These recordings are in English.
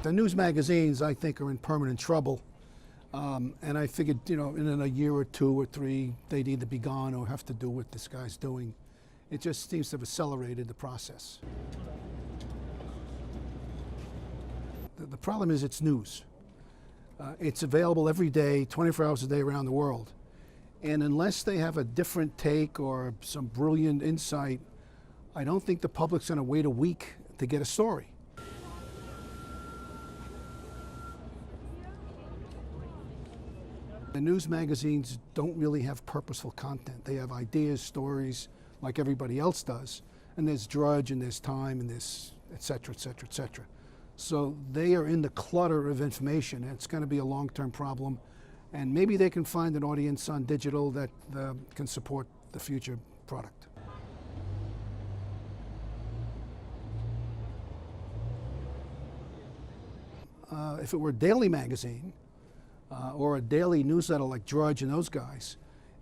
The news magazines, I think, are in permanent trouble. And I figured, in a year or 2 or 3, they'd either be gone or have to do what this guy's doing. It just seems to have accelerated the process. The problem is it's news. It's available every day, 24 hours a day around the world. And unless they have a different take or some brilliant insight, I don't think the public's going to wait a week to get a story. The news magazines don't really have purposeful content. They have ideas, stories, like everybody else does. And there's drudge, and there's time, and there's et cetera, et cetera, et cetera. So they are in the clutter of information, and it's going to be a long-term problem. And maybe they can find an audience on digital that can support the future product. If it were a daily magazine, or a daily newsletter like Drudge and those guys,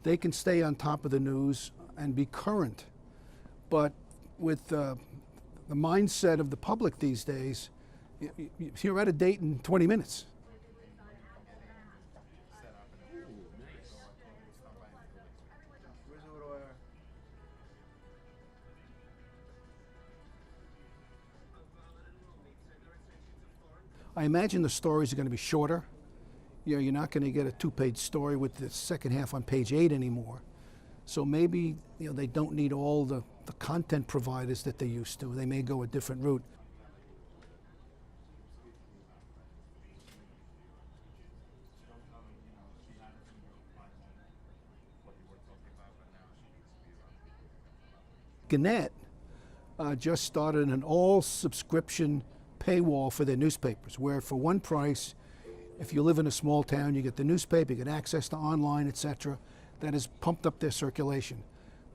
they can stay on top of the news and be current. But with the mindset of the public these days, you're out of date in 20 minutes. I imagine the stories are going to be shorter. You're not going to get a 2-page story with the second half on page 8 anymore. So maybe they don't need all the content providers that they used to. They may go a different route. Gannett just started an all-subscription paywall for their newspapers, where for one price, if you live in a small town, you get the newspaper, you get access to online, etc. That has pumped up their circulation.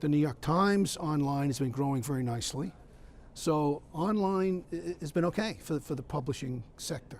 The New York Times online has been growing very nicely. So online has been okay for the publishing sector.